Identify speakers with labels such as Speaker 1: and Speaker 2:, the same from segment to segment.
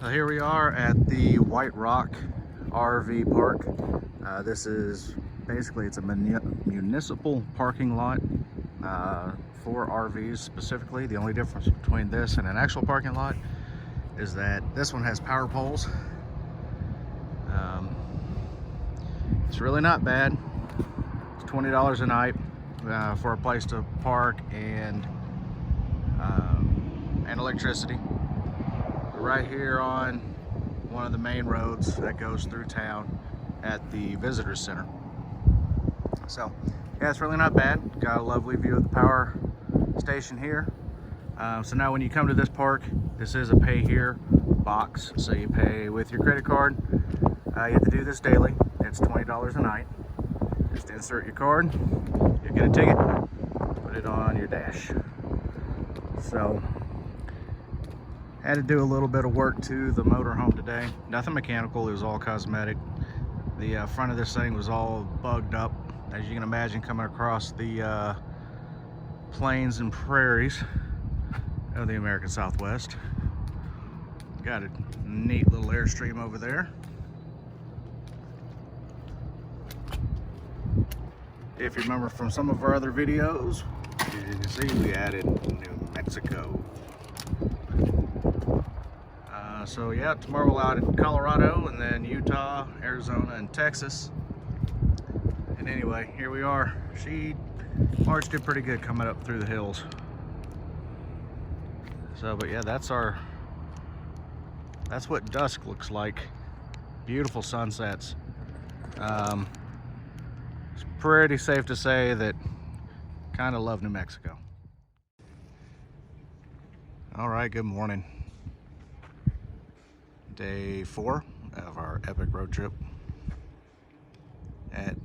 Speaker 1: So here we are at the White Rock RV Park. This is basically, it's a municipal parking lot for RVs specifically. The only difference between this and an actual parking lot is that this one has power poles. It's really not bad. It's $20 a night for a place to park and electricity. Right here on one of the main roads that goes through town at the visitor center. So yeah, it's really not bad. Got a lovely view of the power station here. So now when you come to this park, this is a pay here box, so you pay with your credit card. You have to do this daily. It's $20 a night. Just insert your card, you get a ticket, put it on your dash. So had to do a little bit of work to the motorhome today. Nothing mechanical, it was all cosmetic. The front of this thing was all bugged up, as you can imagine, coming across the plains and prairies of the American Southwest. Got a neat little airstream over there. If you remember from some of our other videos, you can see we added New Mexico. So yeah, tomorrow we'll out in Colorado, and then Utah, Arizona, and Texas. And anyway, here we are. March did pretty good coming up through the hills. So, but yeah, that's what dusk looks like. Beautiful sunsets. It's pretty safe to say that kind of love New Mexico. All right, good morning. Day 4 of our epic road trip at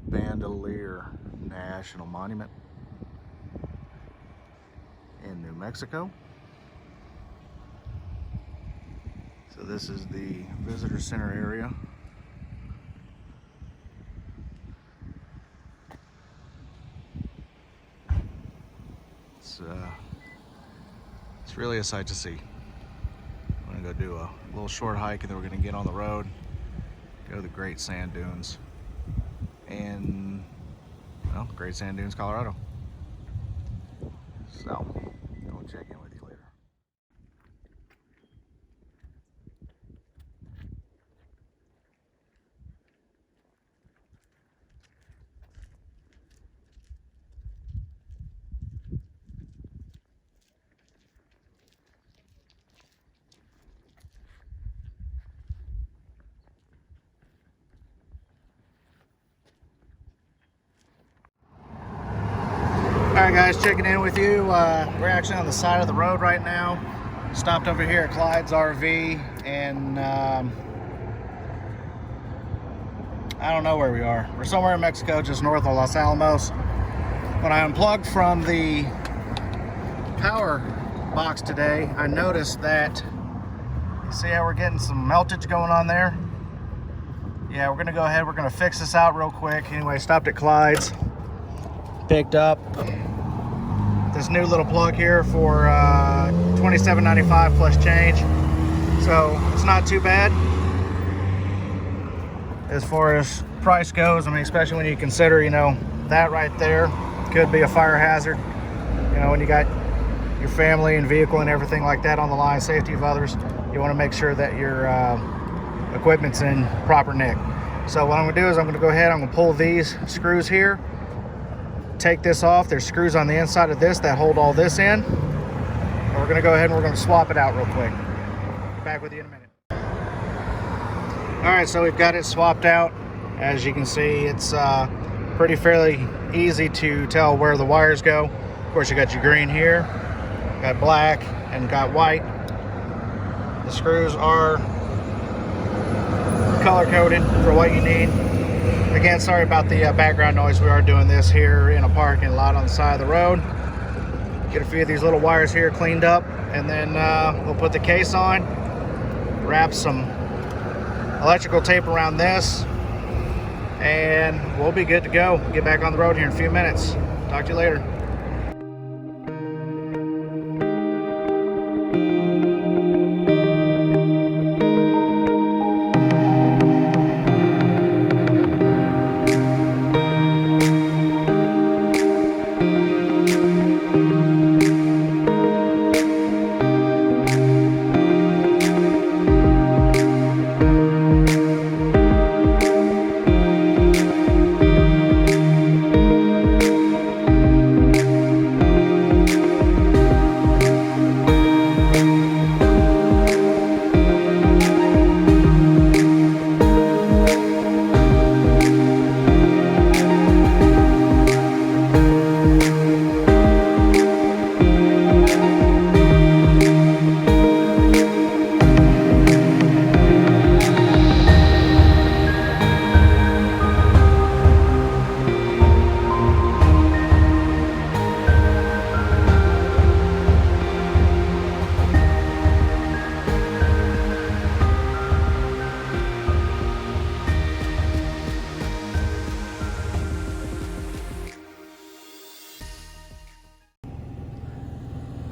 Speaker 1: Bandelier National Monument in New Mexico. So this is the visitor center area. It's really a sight to see. I'm gonna go do a little short hike, and then we're gonna get on the road, go to the Great Sand Dunes in, well, Great Sand Dunes, Colorado. So I'll check in with you later. Alright guys, checking in with you. We're actually on the side of the road right now. Stopped over here at Clyde's RV, and I don't know where we are. We're somewhere in Mexico, just north of Los Alamos. When I unplugged from the power box today, I noticed that, you see how we're getting some meltage going on there? Yeah, we're gonna go ahead, we're gonna fix this out real quick. Anyway, stopped at Clyde's, picked up this new little plug here for $27.95 plus change. So it's not too bad as far as price goes. I mean, especially when you consider, you know, that right there could be a fire hazard. You know, when you got your family and vehicle and everything like that on the line, safety of others, you want to make sure that your equipment's in proper nick. So what I'm gonna do is I'm gonna go ahead, I'm gonna pull these screws here, take this off. There's screws on the inside of this that hold all this in. And we're gonna go ahead and we're gonna swap it out real quick. Back with you in a minute. All right, so we've got it swapped out. As you can see, it's pretty fairly easy to tell where the wires go. Of course, you got your green here, got black, and got white. The screws are color coded for what you need. Again, sorry about the background noise. We are doing this here in a parking lot on the side of the road. Get a few of these little wires here cleaned up, and then we'll put the case on, wrap some electrical tape around this, and we'll be good to go. Get back on the road here in a few minutes. Talk to you later.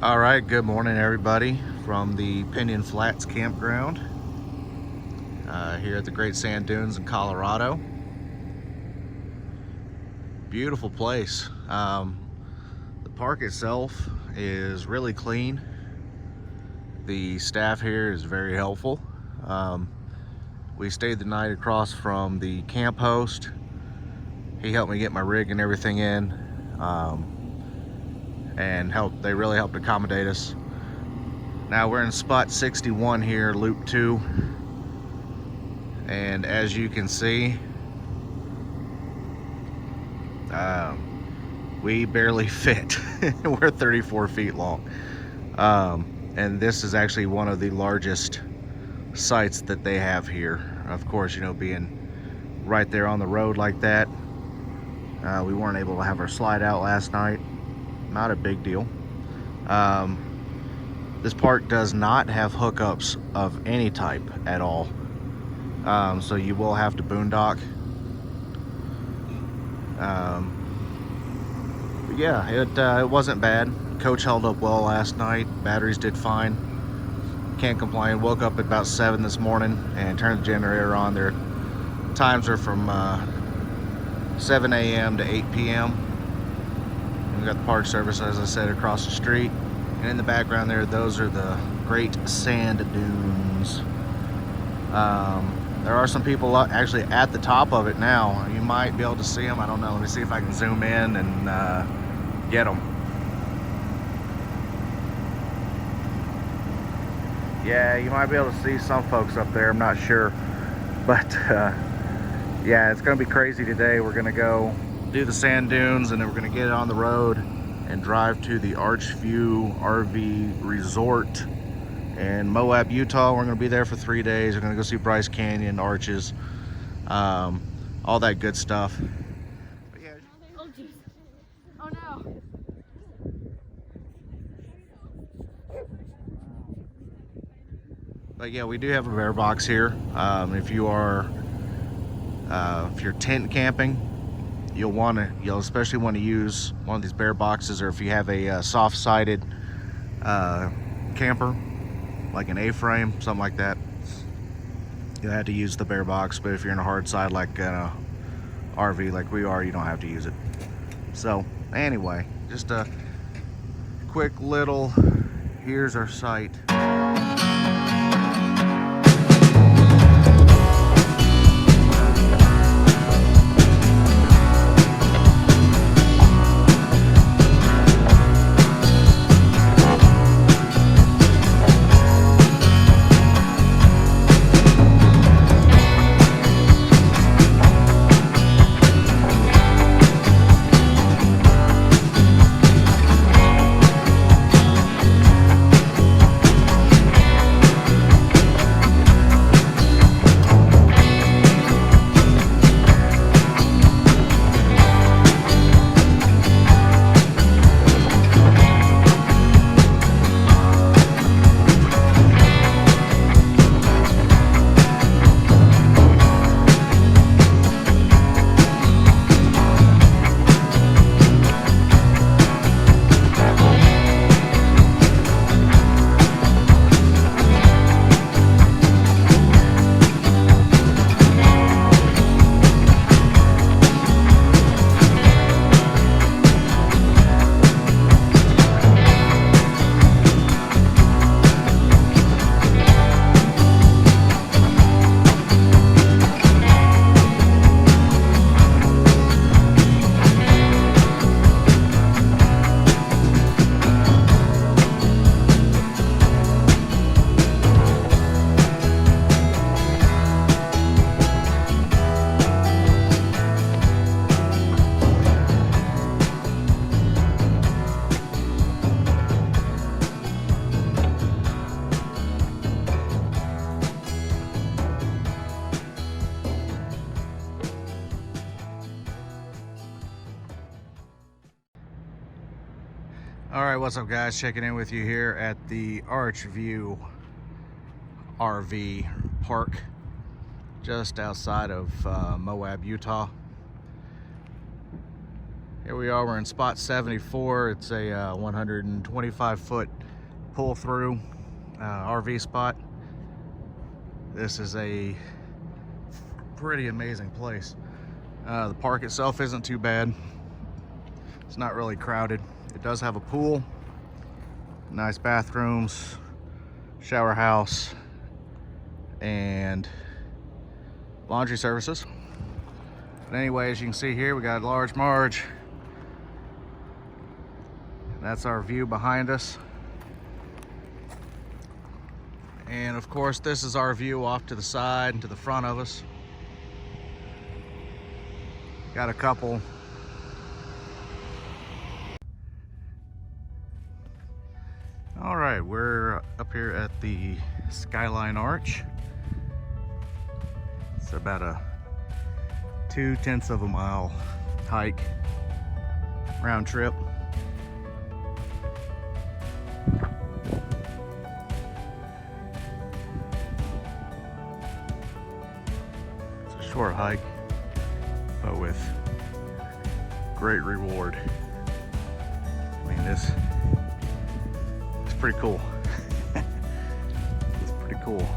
Speaker 1: All right, good morning everybody from the Pinion Flats campground here at the Great Sand Dunes in Colorado. Beautiful place. The park itself is really clean. The staff here is very helpful. We stayed the night across from the camp host. He helped me get my rig and everything in, and they really helped accommodate us. Now we're in spot 61 here, loop 2, and as you can see, we barely fit. We're 34 feet long, and this is actually one of the largest sites that they have here. Of course, you know, being right there on the road like that, we weren't able to have our slide out last night. Not a big deal. This park does not have hookups of any type at all, so you will have to boondock. But yeah, it wasn't bad. Coach held up well last night. Batteries did fine. Can't complain. Woke up at about 7 this morning and turned the generator on. Their times are from 7 a.m. to 8 p.m. We got the park service, as I said, across the street. And in the background there, those are the Great Sand Dunes. There are some people actually at the top of it now. You might be able to see them. I don't know. Let me see if I can zoom in and get them. Yeah, you might be able to see some folks up there. I'm not sure. But yeah, it's going to be crazy today. We're going to go do the sand dunes, and then we're going to get on the road and drive to the Archview RV Resort in Moab, Utah. We're going to be there for 3 days. We're going to go see Bryce Canyon, Arches, all that good stuff. But yeah.
Speaker 2: Oh, geez. Oh, no.
Speaker 1: But yeah, we do have a bear box here. If you're tent camping, you'll especially want to use one of these bear boxes, or if you have a soft-sided camper, like an A-frame, something like that, you'll have to use the bear box. But if you're in a hard side like an RV like we are, you don't have to use it. So anyway, just a quick little, here's our site. All right, what's up guys? Checking in with you here at the Archview RV Park, just outside of Moab, Utah. Here we are, we're in spot 74. It's a 125-foot pull-through RV spot. This is a pretty amazing place. The park itself isn't too bad. It's not really crowded. It does have a pool, nice bathrooms, shower house, and laundry services. But anyway, as you can see here, we got Large Marge. That's our view behind us. And of course, this is our view off to the side and to the front of us. Got a couple. All right, we're up here at the Skyline Arch. It's about a 0.2 of a mile hike, round trip. It's a short hike, but with great reward. I mean, it's pretty cool. It's pretty cool.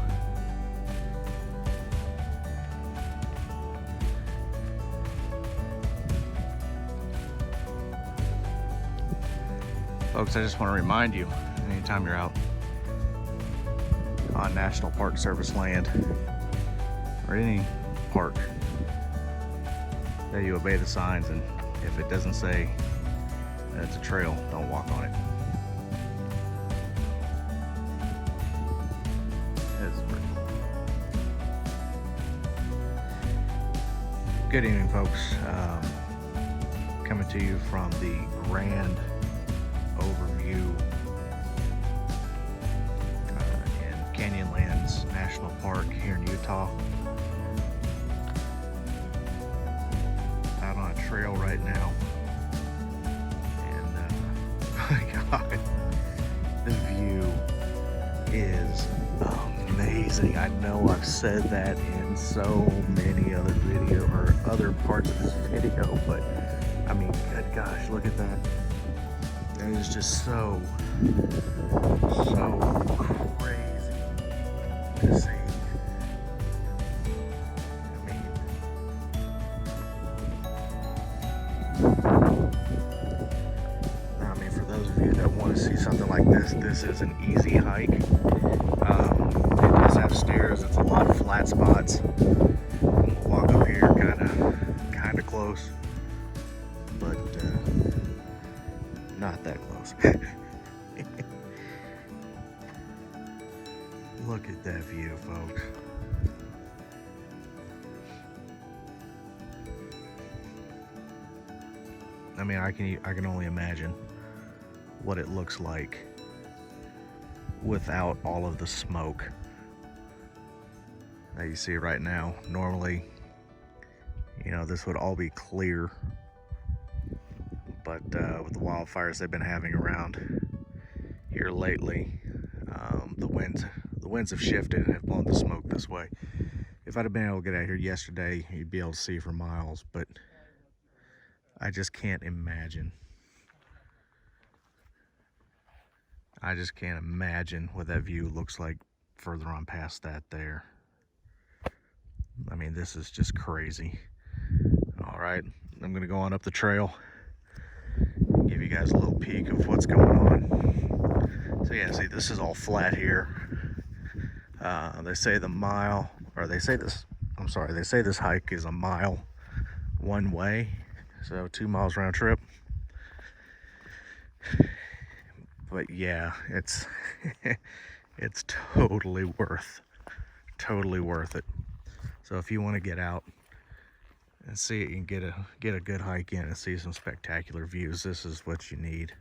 Speaker 1: Folks, I just want to remind you, anytime you're out on National Park Service land or any park, that you obey the signs, and if it doesn't say that it's a trail, don't walk on it. It's pretty cool. Good evening, folks. Coming to you from the Grand Overview in Canyonlands National Park here in Utah. Out on a trail right now, and my God, the view is amazing. I know I've said that in so many other video or other parts of this video, but I mean, good gosh, look at that. That is just so crazy to see. I mean, for those of you that want to see something like this is an easy hike. It does have stairs. It's a lot of flat spots. We'll walk up here kind of close, but not that close. Look at that view, folks. I mean, I can only imagine what it looks like without all of the smoke that you see right now. Normally, you know, this would all be clear, but with the wildfires they've been having around here lately, the winds have shifted and have blown the smoke this way. If I'd have been able to get out here yesterday, you'd be able to see for miles, but I just can't imagine. I just can't imagine what that view looks like further on past that there. I mean, this is just crazy. All right, I'm gonna go on up the trail, give you guys a little peek of what's going on. So yeah, see, this is all flat here. They say the mile, or they say this hike is a mile one way. So 2 miles round trip. But yeah, it's it's totally worth it. So if you want to get out and see it, you can get a good hike in and see some spectacular views. This is what you need.